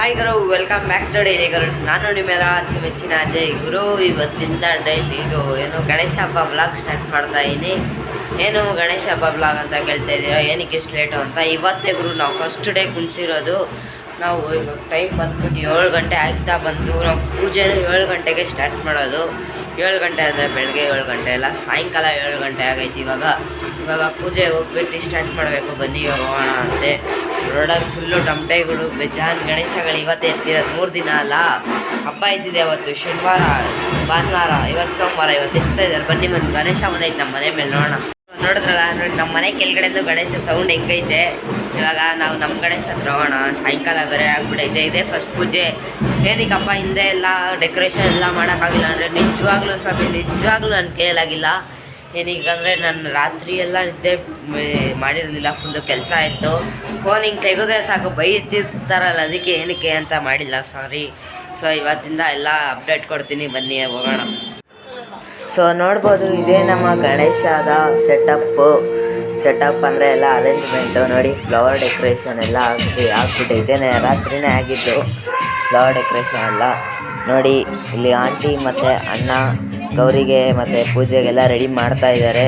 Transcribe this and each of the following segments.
Hi ಗುರು, welcome back to Daily Guru. ನಾನು ನಿಮ್ಮೆಲ್ಲ ಅಚ್ಚುಮೆಚ್ಚಿನ ಅಜಯ್ ಗುರು. ಇವತ್ತಿಂದ ಡೈಲಿ ಇದು ಗಣೇಶ ಹಬ್ಬ ಬ್ಲಾಗ್ ಸ್ಟಾರ್ಟ್ ಮಾಡ್ತಾ ಇದ್ದೀನಿ. ಗಣೇಶ ಹಬ್ಬ ಬ್ಲಾಗ್ ಅಂತ ಕೇಳ್ತಾ ಇದ್ದೀರಾ, ಏನಕ್ಕೆ ಇಷ್ಟು ಲೇಟು ಅಂತ. ಇವತ್ತೇ ಗುರು ನಾವು ಫಸ್ಟ್ ಡೇ ಕುಣಿಸಿರೋದು. ನಾವು ಇವಾಗ ಟೈಮ್ ಬಂದ್ಬಿಟ್ಟು 7 ಗಂಟೆ ಆಗ್ತಾ ಬಂತು. ನಾವು ಪೂಜೆನೂ 7 ಗಂಟೆಗೆ ಸ್ಟಾರ್ಟ್ ಮಾಡೋದು. 7 ಗಂಟೆ ಅಂದರೆ ಬೆಳಗ್ಗೆ 7 ಗಂಟೆ ಅಲ್ಲ, ಸಾಯಂಕಾಲ 7 ಗಂಟೆ ಆಗೈತಿ. ಇವಾಗ ಪೂಜೆ ಹೋಗ್ಬಿಟ್ಟು ಸ್ಟಾರ್ಟ್ ಮಾಡಬೇಕು. ಬನ್ನಿ ಹೋಗೋಣ ಅಂತೆ. ರೋಡಲ್ಲಿ ಫುಲ್ಲು ಟಮಟೆಗಳು, ಬೇಜಾನ್ ಗಣೇಶಗಳು. ಇವತ್ತೇ ಎತ್ತಿರೋದು, 3 ದಿನ ಅಲ್ಲ, ಹಬ್ಬ ಇದ್ದಿದೆ. ಅವತ್ತು ಶನಿವಾರ, ಭಾನುವಾರ, ಇವತ್ತು ಸೋಮವಾರ, ಇವತ್ತು ಎತ್ತಾ ಇದ್ದಾರೆ. ಬನ್ನಿ ಒಂದು ಗಣೇಶ ಬಂದೈತೆ ನಮ್ಮ ಮನೆ ಮೇಲೆ, ನೋಡೋಣ. ನೋಡಿದ್ರಲ್ಲ, ನೋಡಿ ನಮ್ಮ ಮನೆ ಕೆಳಗಡೆದು ಗಣೇಶ ಸೌಂಡ್ ಹೆಂಗೈತೆ. ಇವಾಗ ನಾವು ನಮ್ಮ ಗಣೇಶ ಹತ್ರ ಹೋಗೋಣ. ಸಾಯಂಕಾಲ ಬೇರೆ ಆಗ್ಬಿಟ್ಟೈತೆ. ಇದೇ ಫಸ್ಟ್ ಪೂಜೆ. ಏನಕ್ಕಪ್ಪ ಹಿಂದೆ ಎಲ್ಲ ಡೆಕೋರೇಷನ್ ಎಲ್ಲ ಮಾಡೋಕ್ಕಾಗಿಲ್ಲ ಅಂದರೆ ನಿಜವಾಗ್ಲೂ ಸ್ವಾಮಿ, ನಿಜವಾಗ್ಲೂ ನನ್ನ ಕೈಯಲ್ಲಾಗಿಲ್ಲ. ಏನಕ್ಕಂದರೆ ನಾನು ರಾತ್ರಿ ಎಲ್ಲ ನಿದ್ದೆ ಮಾಡಿರಲಿಲ್ಲ, ಫುಲ್ಲು ಕೆಲಸ ಆಯಿತು. ಫೋನ್ ಹಿಂಗೆ ತೆಗೆದ್ರೆ ಸಾಕು ಬೈತಿರ್ತಾರಲ್ಲ, ಅದಕ್ಕೆ ಏನಕ್ಕೆ ಅಂತ ಮಾಡಿಲ್ಲ, ಸಾರಿ. ಸೊ ಇವತ್ತಿಂದ ಎಲ್ಲ ಅಪ್ಡೇಟ್ ಕೊಡ್ತೀನಿ, ಬನ್ನಿ ಹೋಗೋಣ. ಸೊ ನೋಡ್ಬೋದು, ಇದೇ ನಮ್ಮ ಗಣೇಶದ ಸೆಟಪ್ ಅಂದರೆ ಎಲ್ಲ ಅರೇಂಜ್ಮೆಂಟು. ನೋಡಿ, ಫ್ಲವರ್ ಡೆಕೋರೇಷನ್ ಎಲ್ಲ ಆಗ್ಬಿಟ್ಟೈತೆ. ರಾತ್ರಿನೇ ಆಗಿದ್ದು ಫ್ಲವರ್ ಡೆಕೋರೇಷನ್ ಎಲ್ಲ. ನೋಡಿ, ಇಲ್ಲಿ ಆಂಟಿ ಮತ್ತು ಅಣ್ಣ ಗೌರಿಗೆ ಮತ್ತು ಪೂಜೆಗೆಲ್ಲ ರೆಡಿ ಮಾಡ್ತಾ ಇದ್ದಾರೆ.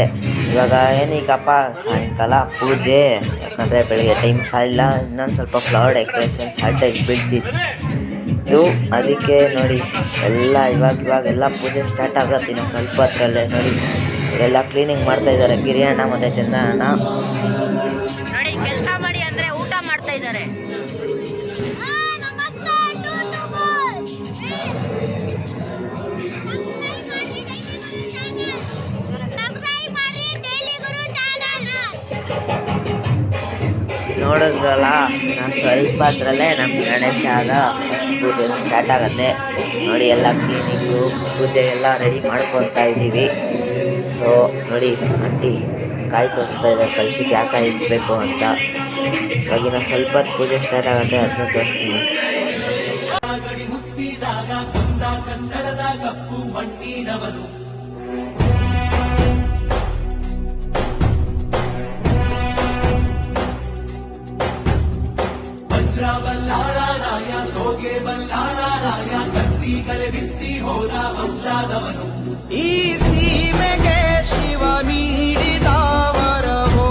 ಇವಾಗ ಏನಕ್ಕಪ್ಪ ಸಾಯಂಕಾಲ ಪೂಜೆ, ಯಾಕಂದರೆ ಬೆಳಗ್ಗೆ ಟೈಮ್ ಸಾಲಿಲ್ಲ. ಇನ್ನೊಂದು ಸ್ವಲ್ಪ ಫ್ಲವರ್ ಡೆಕೋರೇಷನ್ ಶಾರ್ಟೇಜ್ ಬೀಳ್ತಿತ್ತು, ಅದಕ್ಕೆ ನೋಡಿ ಎಲ್ಲ ಇವಾಗೆಲ್ಲ ಪೂಜೆ ಸ್ಟಾರ್ಟ್ ಆಗುತ್ತೆ. ಇನ್ನು ಸ್ವಲ್ಪ ಹೊತ್ತರಲ್ಲೇ ನೋಡಿ ಇವರೆಲ್ಲ ಕ್ಲೀನಿಂಗ್ ಮಾಡ್ತಾ ಇದ್ದಾರೆ. ಗಿರಿಯಣ್ಣ ಮತ್ತು ಚಂದಣ್ಣ ನೋಡಿ ಕೆಲಸ ಮಾಡಿ ಅಂದರೆ ಊಟ ಮಾಡ್ತಾ ಇದ್ದಾರೆ. ನೋಡಿದ್ರಲ್ಲ, ನಾನು ಸ್ವಲ್ಪ ಅದರಲ್ಲೇ ನಮ್ಮ ಗಣೇಶದ ಫಸ್ಟ್ ಪೂಜೆ ಸ್ಟಾರ್ಟ್ ಆಗುತ್ತೆ. ನೋಡಿ, ಎಲ್ಲ ಕ್ಲೀನಿಂಗು ಪೂಜೆ ಎಲ್ಲ ರೆಡಿ ಮಾಡ್ಕೊತಾ ಇದ್ದೀವಿ. ಸೊ ನೋಡಿ, ಆಂಟಿ ಕಾಯಿ ತೋರಿಸ್ತಾ ಇದ್ದಾರೆ ಕಳ್ಸಿಕ್ಕೆ, ಯಾಕೆ ಕಾಯಿ ಇಡಬೇಕು ಅಂತ. ಇವಾಗಿನ ಸ್ವಲ್ಪ ಪೂಜೆ ಸ್ಟಾರ್ಟ್ ಆಗುತ್ತೆ, ಅದನ್ನ ತೋರಿಸ್ತೀನಿ. ಬಲ್ಲಾರಾಯ ಸೋಗೆ ಬಲ್ಲಾರಾಯ ಕತ್ತಿ ಕಲೆ ಬಿತ್ತಿ ಹೋದ ವಂಶಾದವನು. ಈ ಸೀಮೆಗೆ ಶಿವ ನೀಡಿದ ವರವೋ,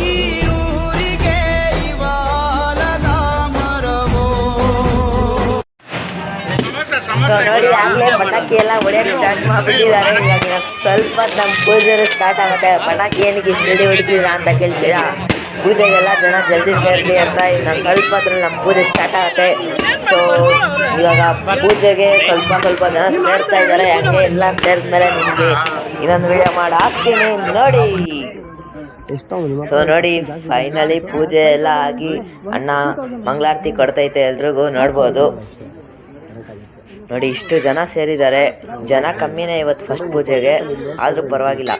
ಈ ಊರಿಗೆ ಇವಾಲದ ಮರವೋ. ಸೊ ನೋಡಿ, ಆಗಲೇ ಪಟಾಕಿ ಎಲ್ಲ ಹೊಡೆಯೋಕ್ಕೆ ಸ್ಟಾರ್ಟ್ ಮಾಡಿಬಿಟ್ಟಿದ್ದಾರೆ. ಇವಾಗ ಸ್ವಲ್ಪ ನಮ್ಮ ಪೂಜೆ ಸ್ಟಾರ್ಟ್ ಆಗುತ್ತೆ. ಪಟಾಕಿ ಏನಕ್ಕೆ ಇಷ್ಟು ಜಲ್ದಿ ಹೊಡಿತೀರಾ ಅಂತ ಕೇಳ್ತೀರಾ? ಪೂಜೆಗೆಲ್ಲ ಜನ ಜಲ್ದಿ ಸೇರಲಿ ಅಂತ. ಇನ್ನು ಸ್ವಲ್ಪ ಹೊತ್ತರಲ್ಲಿ ನಮ್ಮ ಪೂಜೆ ಸ್ಟಾರ್ಟ್ ಆಗುತ್ತೆ. ಸೊ ಇವಾಗ ಪೂಜೆಗೆ ಸ್ವಲ್ಪ ಜನ ಸೇರ್ತಾ ಇದ್ದಾರೆ. ಹಂಗೆ ಎಲ್ಲ ಸೇರಿದ್ಮೇಲೆ ನಿಮಗೆ ಇನ್ನೊಂದು ವಿಡಿಯೋ ಮಾಡಿ ಹಾಕ್ತೀನಿ, ನೋಡಿ. ಸೊ ನೋಡಿ, ಫೈನಲಿ ಪೂಜೆ ಎಲ್ಲ ಆಗಿ ಅಣ್ಣ ಮಂಗಳಾರತಿ ಕೊಡ್ತೈತೆ, ಎಲ್ರಿಗೂ ನೋಡ್ಬೋದು. ನೋಡಿ, ಇಷ್ಟು ಜನ ಸೇರಿದ್ದಾರೆ. ಜನ ಕಮ್ಮಿನೇ ಇವತ್ತು ಫಸ್ಟ್ ಪೂಜೆಗೆ, ಆದರೂ ಪರವಾಗಿಲ್ಲ.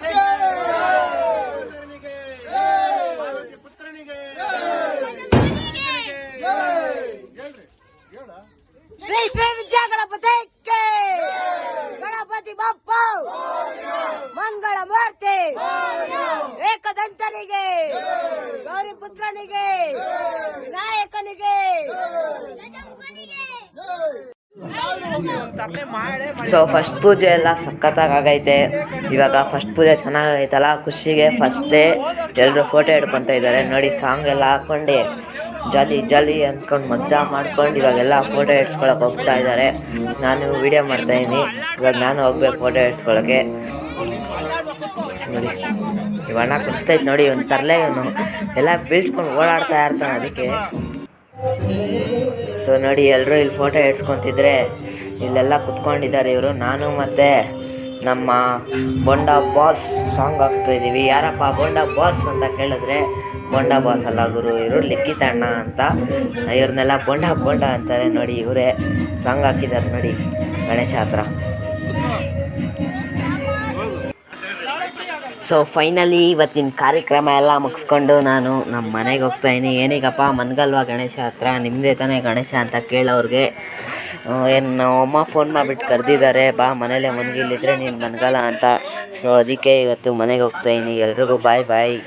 ಶ್ರೀ ವಿದ್ಯಾ ಗಣಪತಿ ಬಪ್ಪ ಮಂಗಳ ಮೂರ್ತಿ, ಏಕದಂತನಿಗೆ, ಗೌರಿ ಪುತ್ರನಿಗೆ, ವಿನಾಯಕನಿಗೆ. ಸೊ ಫಸ್ಟ್ ಪೂಜೆ ಎಲ್ಲ ಸಖತ್ತಾಗೈತೆ. ಇವಾಗ ಫಸ್ಟ್ ಪೂಜೆ ಚೆನ್ನಾಗೈತಲ್ಲ, ಖುಷಿಗೆ ಫಸ್ಟ್ ಡೇ ಎಲ್ಲರೂ ಫೋಟೋ ಹಿಡ್ಕೊತಾ ಇದ್ದಾರೆ. ನೋಡಿ, ಸಾಂಗ್ ಎಲ್ಲ ಹಾಕ್ಕೊಂಡು ಜಾಲಿ ಅಂದ್ಕೊಂಡು ಮಜಾ ಮಾಡ್ಕೊಂಡು ಇವಾಗೆಲ್ಲ ಫೋಟೋ ಹಿಡ್ಸ್ಕೊಳಕ್ಕೆ ಹೋಗ್ತಾ ಇದ್ದಾರೆ. ನಾನು ವೀಡಿಯೋ ಮಾಡ್ತಾಯಿದ್ದೀನಿ. ಇವಾಗ ನಾನು ಹೋಗ್ಬೇಕು ಫೋಟೋ ಹಿಡ್ಸ್ಕೊಳಕ್ಕೆ. ನೋಡಿ, ಇವಣ್ಣ ಕುಣಿಸ್ತೈತೆ ನೋಡಿ, ಒಂದು ತರಲೆ ಇವನು ಎಲ್ಲ ಬೀಳ್ಸ್ಕೊಂಡು ಓಡಾಡ್ತಾ ಇರ್ತಾನೆ, ಅದಕ್ಕೆ. ಸೊ ನೋಡಿ, ಎಲ್ಲರೂ ಇಲ್ಲಿ ಫೋಟೋ ಹಿಡ್ಸ್ಕೊತಿದ್ರೆ ಇಲ್ಲೆಲ್ಲ ಕುತ್ಕೊಂಡಿದ್ದಾರೆ ಇವರು. ನಾನು ಮತ್ತು ನಮ್ಮ ಬೋಂಡಾ ಬಾಸ್ ಸಾಂಗ್ ಹಾಕ್ತಾಯಿದ್ದೀವಿ. ಯಾರಪ್ಪ ಬೋಂಡಾ ಬಾಸ್ ಅಂತ ಕೇಳಿದ್ರೆ, ಬೋಂಡಾ ಬಾಸ್ ಅಲ್ಲ ಗುರು, ಇವರು ಲಿಖಿತಣ್ಣ ಅಂತ. ಇವ್ರನ್ನೆಲ್ಲ ಬೋಂಡಾ ಅಂತಾರೆ. ನೋಡಿ, ಇವರೇ ಸಾಂಗ್ ಹಾಕಿದ್ದಾರೆ ನೋಡಿ ಗಣೇಶ ಹತ್ರ. ಸೊ ಫೈನಲಿ ಇವತ್ತಿನ ಕಾರ್ಯಕ್ರಮ ಎಲ್ಲ ಮುಗಿಸ್ಕೊಂಡು ನಾನು ನಮ್ಮ ಮನೆಗೆ ಹೋಗ್ತಾಯಿದ್ದೀನಿ. ಏನೀಗಪ್ಪ ಮನ್ಗಲ್ವಾ ಗಣೇಶ ಹತ್ರ, ನಿಮ್ಮದೇ ತಾನೇ ಗಣೇಶ ಅಂತ ಕೇಳೋರಿಗೆ. ಏನು ಅಮ್ಮ ಫೋನ್ ಮಾಡಿಬಿಟ್ಟು ಕರೆದಿದ್ದಾರೆ, ಬಾ ಮನೇಲೆ ಮನ್ಗಿಲ್ಲಿದ್ರೆ ನೀನು ಮನ್ಗಲ್ಲ ಅಂತ. ಸೊ ಅದಕ್ಕೆ ಇವತ್ತು ಮನೆಗೆ ಹೋಗ್ತಾಯಿದ್ದೀನಿ. ಎಲ್ರಿಗೂ ಬಾಯ್.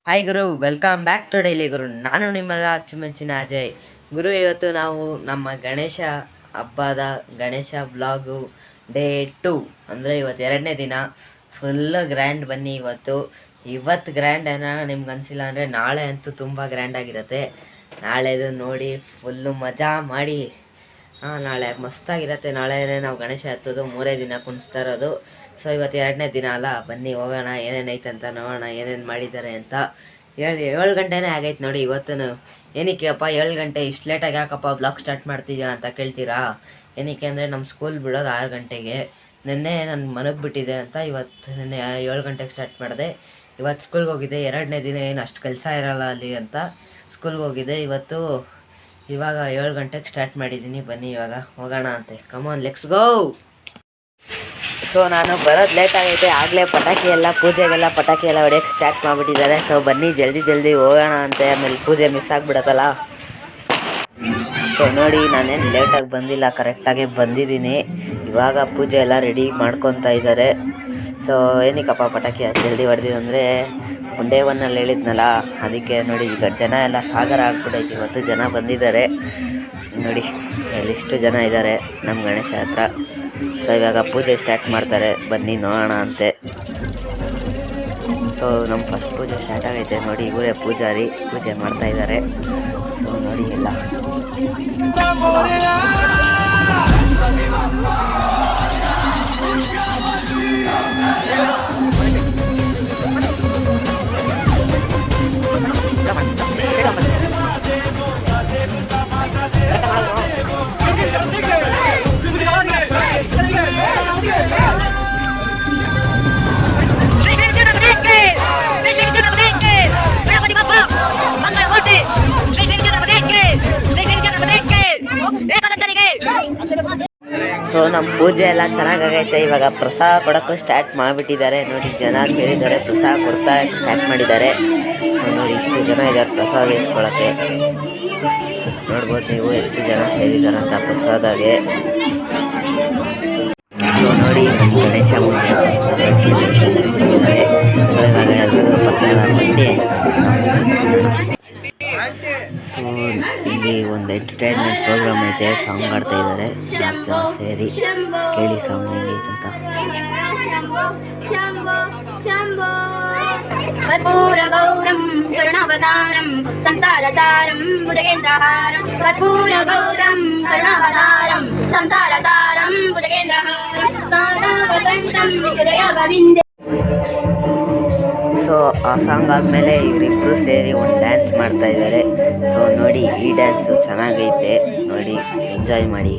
ಹಾಯ್ ಗುರು, welcome back to Daily Guru. ನಾನು ನಿಮ್ಮೆಲ್ಲ ಅಚ್ಚುಮೆಚ್ಚಿನ ಅಜಯ್. ಗುರು, ಇವತ್ತು ನಾವು ನಮ್ಮ ಗಣೇಶ ಹಬ್ಬದ ಗಣೇಶ ಬ್ಲಾಗು ಡೇ 2 ಅಂದರೆ ಇವತ್ತು 2ನೇ ದಿನ. ಫುಲ್ಲು ಗ್ರ್ಯಾಂಡ್ ಬನ್ನಿ. ಇವತ್ತು ಗ್ರ್ಯಾಂಡ್ ಏನೋ ನಿಮ್ಗೆ ಅನಿಸಿಲ್ಲ ಅಂದರೆ ನಾಳೆ ಅಂತೂ ತುಂಬ ಗ್ರ್ಯಾಂಡಾಗಿರುತ್ತೆ. ನಾಳೆದು ನೋಡಿ ಫುಲ್ಲು ಮಜಾ ಮಾಡಿ. ನಾಳೆ ಮಸ್ತಾಗಿರುತ್ತೆ. ನಾಳೆನೇ ನಾವು ಗಣೇಶ ಹತ್ತೋದು, 3 ದಿನ ಕುಣಿಸ್ತಾ ಇರೋದು. ಸೊ ಇವತ್ತು 2ನೇ ದಿನ ಅಲ್ಲ, ಬನ್ನಿ ಹೋಗೋಣ, ಏನೇನೈತೆ ಅಂತ ನೋಡೋಣ, ಏನೇನು ಮಾಡಿದ್ದಾರೆ ಅಂತ. 7 ಗಂಟೆನೇ ಆಗೈತೆ ನೋಡಿ ಇವತ್ತು. ಏನಕ್ಕೆ ಅಪ್ಪ 7 ಗಂಟೆ ಇಷ್ಟು ಲೇಟಾಗಿ ಯಾಕಪ್ಪ ಬ್ಲಾಗ್ ಸ್ಟಾರ್ಟ್ ಮಾಡ್ತಿದ್ಯಾ ಅಂತ ಕೇಳ್ತೀರಾ? ಏನಕ್ಕೆ ಅಂದರೆ ನಮ್ಮ ಸ್ಕೂಲ್ ಬಿಡೋದು 6 ಗಂಟೆಗೆ. ನಿನ್ನೆ ನಾನು ಮನೆಗೆ ಬಿಟ್ಟಿದ್ದೆ ಅಂತ ನಿನ್ನೆ 7 ಗಂಟೆಗೆ ಸ್ಟಾರ್ಟ್ ಮಾಡಿದೆ. ಇವತ್ತು ಸ್ಕೂಲ್ಗೆ ಹೋಗಿದ್ದೆ. 2ನೇ ದಿನ ಏನು ಅಷ್ಟು ಕೆಲಸ ಇರೋಲ್ಲ ಅಲ್ಲಿ ಅಂತ ಸ್ಕೂಲ್ಗೆ ಹೋಗಿದ್ದೆ. ಇವಾಗ 7 ಗಂಟೆಗೆ ಸ್ಟಾರ್ಟ್ ಮಾಡಿದ್ದೀನಿ. ಬನ್ನಿ ಇವಾಗ ಹೋಗೋಣ ಅಂತೆ. ಕಮಾನ್, ಲೆಟ್ಸ್ ಗೋ. ಸೊ ನಾನು ಬರೋದು ಲೇಟ್ ಆಗೈತೆ. ಆಗಲೇ ಪೂಜೆಗೆಲ್ಲ ಪಟಾಕಿ ಎಲ್ಲ ಹೊಡೆಯೋಕ್ಕೆ ಸ್ಟಾರ್ಟ್ ಮಾಡಿಬಿಟ್ಟಿದ್ದಾರೆ. ಸೊ ಬನ್ನಿ ಜಲ್ದಿ ಹೋಗೋಣ ಅಂತೆ, ಆಮೇಲೆ ಪೂಜೆ ಮಿಸ್ ಆಗಿಬಿಡತ್ತಲ್ಲ. ಸೊ ನೋಡಿ, ನಾನೇನು ಲೇಟಾಗಿ ಬಂದಿಲ್ಲ, ಕರೆಕ್ಟಾಗಿ ಬಂದಿದ್ದೀನಿ. ಇವಾಗ ಪೂಜೆ ಎಲ್ಲ ರೆಡಿ ಮಾಡ್ಕೊತಾ ಇದ್ದಾರೆ. ಸೊ ಏನಕ್ಕಪ್ಪ ಪಟಾಕಿ ಅಷ್ಟು ಜಲ್ದಿ ಹೊಡೆದಿದ್ದು ಡೇ 1 ಹೇಳಿದ್ನಲ್ಲ, ಅದಕ್ಕೆ ನೋಡಿ. ಈಗ ಜನ ಎಲ್ಲ ಸಾಗರ ಆಗ್ಬಿಟ್ಟೈತಿ. ಇವತ್ತು ಜನ ಬಂದಿದ್ದಾರೆ ನೋಡಿ, ಎಲ್ಲಿಷ್ಟು ಜನ ಇದ್ದಾರೆ ನಮ್ಮ ಗಣೇಶ ಹತ್ರ. ಸೊ ಇವಾಗ ಪೂಜೆ ಸ್ಟಾರ್ಟ್ ಮಾಡ್ತಾರೆ, ಬನ್ನಿ ನೋಡೋಣ ಅಂತೆ. ಸೊ ನಮ್ಮ ಫಸ್ಟ್ ಪೂಜೆ ಸ್ಟಾರ್ಟ್ ಆಗೈತೆ ನೋಡಿ. ಇವರೇ ಪೂಜಾರಿ, ಪೂಜೆ ಮಾಡ್ತಾ ಇದ್ದಾರೆ. ಸೊ ನೋಡಿ ಎಲ್ಲ ಸೊ ನಮ್ಮ ಪೂಜೆ ಎಲ್ಲ ಚೆನ್ನಾಗೈತೆ. ಇವಾಗ ಪ್ರಸಾದ ಕೊಡೋಕ್ಕೂ ಸ್ಟಾರ್ಟ್ ಮಾಡಿಬಿಟ್ಟಿದ್ದಾರೆ ನೋಡಿ. ಜನ ಸೇರಿದ್ದಾರೆ, ಪ್ರಸಾದ ಕೊಡ್ತಾ ಸ್ಟಾರ್ಟ್ ಮಾಡಿದ್ದಾರೆ. ಸೊ ನೋಡಿ, ಇಷ್ಟು ಜನ ಇದ್ದಾರೆ ಪ್ರಸಾದ ಇಸ್ಕೊಳ್ಳೋಕ್ಕೆ. ನೋಡ್ಬೋದು ನೀವು ಎಷ್ಟು ಜನ ಸೇರಿದ್ದಾರೆ ಅಂತ ಪ್ರಸಾದಾಗೆ. ಸೊ ನೋಡಿ, ನಮ್ಮ ಗಣೇಶ ಮುಂದೆ ಪ್ರಸಾದಕ್ಕೆ ನಿಂತುಬಿಟ್ಟಿದ್ದಾರೆ. ಸೊ ಇವಾಗ ಎಲ್ಲರಿಗೂ ಪ್ರಸಾದ ಕೊಟ್ಟು ಸೊ ಇಲ್ಲಿ ಒಂದು ಎಂಟರ್ಟೈನ್ಮೆಂಟ್ ಪ್ರೋಗ್ರಾಮ್ ಐತೆ. ಸಾಂಗ್ ಆಡ್ತಾ ಇದ್ದಾರೆ 4 ಜನ ಸೇರಿ. ಕೇಳಿ ಸಾಂಗ್ ಹೆಂಗೈತೆ ಅಂತ. ಕರ್ಪೂರ ಗೌರಂ ಕರುಣಾವತಾರಂ ಸಂಸಾರಸಾರಂ ಭುಜಗೇಂದ್ರಹಾರಂ. ಕರ್ಪೂರ ಗೌರಂ ಕರುಣಾವತಾರಂ ಸಂಸಾರಸಾರಂ ಭುಜಗೇಂದ್ರಹಾರಂ. ಸದಾ ವಸಂತಂ ಹೃದಯವಿಂದೆ. ಸೊ ಆ ಸಾಂಗ್ ಆದಮೇಲೆ ಇವರಿಬ್ಬರು ಸೇರಿ ಒಂದು ಡ್ಯಾನ್ಸ್ ಮಾಡ್ತಾ ಇದ್ದಾರೆ. ಸೊ ನೋಡಿ, ಈ ಡ್ಯಾನ್ಸು ಚೆನ್ನಾಗೈತೆ ನೋಡಿ, ಎಂಜಾಯ್ ಮಾಡಿ.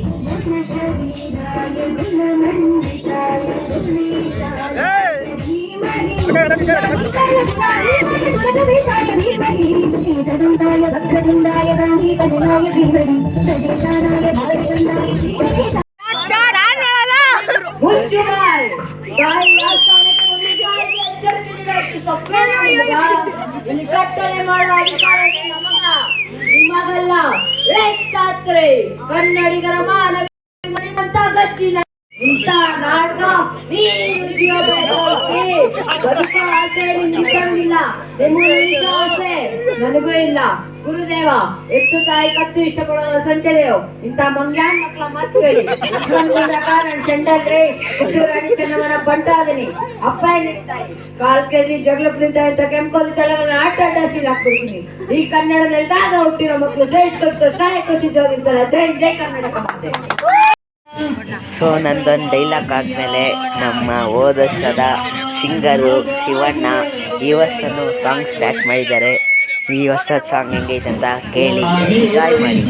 ಕಟ್ಟಳೆ ಮಾಡೋ ಅಧಿಕಾರ ನಿಮಗಲ್ಲ. ಕನ್ನಡಿಗರ ಮಾನವಂತ ಗಚ್ಚಿನ ಇಂಥ ನಾಟಕ ನೀನು ಬದುಕ ಆಸೆ ನಿಂತಿಲ್ಲ. ನಿಮ್ಮ ಆಸೆ ನನಗೂ ಇಲ್ಲ. ಗುರುದೇವ, ಎತ್ತು ತಾಯಿ ಕತ್ತು ಇಷ್ಟಪಡೋರು ಸಂಚದೇವ್. ಇಂಥ ಮಂಗ್ಯಾನ್ ಮಕ್ಕಳ ಮಾತು ಹೇಳಿ ನಾನು ಶಂಡಲ್ರಿ ಪುತ್ತೂರು ರಾಣಿ ಚೆನ್ನಮ್ಮನ ಬಂಟಾದನಿ. ಅಪ್ಪ ಏನಿರ್ತಾಯಿ ಕಾಲ್ ಕೆದ್ರಿ ಜಗಳ ಪ್ರೀತ ಅಂತ ಕೆಂಪಲ್ಲಿ ತಲೆಗಳನ್ನ ಅಡ್ಡಾಸಿಲ್ ಹಾಕ್ಬಿಡ್ತೀನಿ. ಈ ಕನ್ನಡ ನೆಲದಾಗ ಹುಟ್ಟಿರೋ ಮಕ್ಕಳು ದೇಶ ಕಲಿಸೋ ಸಹಾಯಕ ಸಿದ್ಧವಾಗಿರ್ತಾರೆ. ಜೈ ಜೈ ಕರ್ನಾಟಕ ಮಾತೆ. ಸೊ ನಂದೊಂದು ಡೈಲಾಗ್ ಆದಮೇಲೆ ನಮ್ಮ ಹೋದ ವರ್ಷದ ಸಿಂಗರು ಶಿವಣ್ಣ ಈ ವರ್ಷನೂ ಸಾಂಗ್ ಸ್ಟಾರ್ಟ್ ಮಾಡಿದ್ದಾರೆ. ಈ ವರ್ಷದ ಸಾಂಗ್ ಹೆಂಗೈತೆ ಅಂತ ಕೇಳಿ ಎಂಜಾಯ್ ಮಾಡಿ.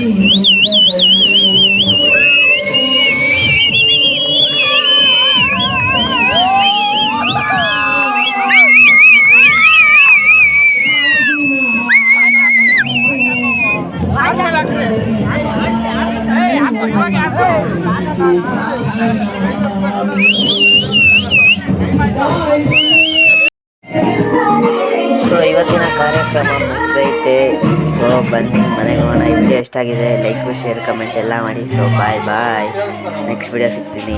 ಸೊ ಇವತ್ತಿನ ಕಾರ್ಯಕ್ರಮ ಮುಗಿದೈತೆ. ಸೊ ಬನ್ನಿ ಮನೆಗೆ ಹೋಗೋಣ. ಈ ವಿಡಿಯೋ ಇಷ್ಟ ಆಗಿದೆ ಲೈಕ್ ಶೇರ್ ಕಮೆಂಟ್ ಎಲ್ಲ ಮಾಡಿ. So bye. ನೆಕ್ಸ್ಟ್ ವಿಡಿಯೋ ಸಿಗ್ತೀನಿ.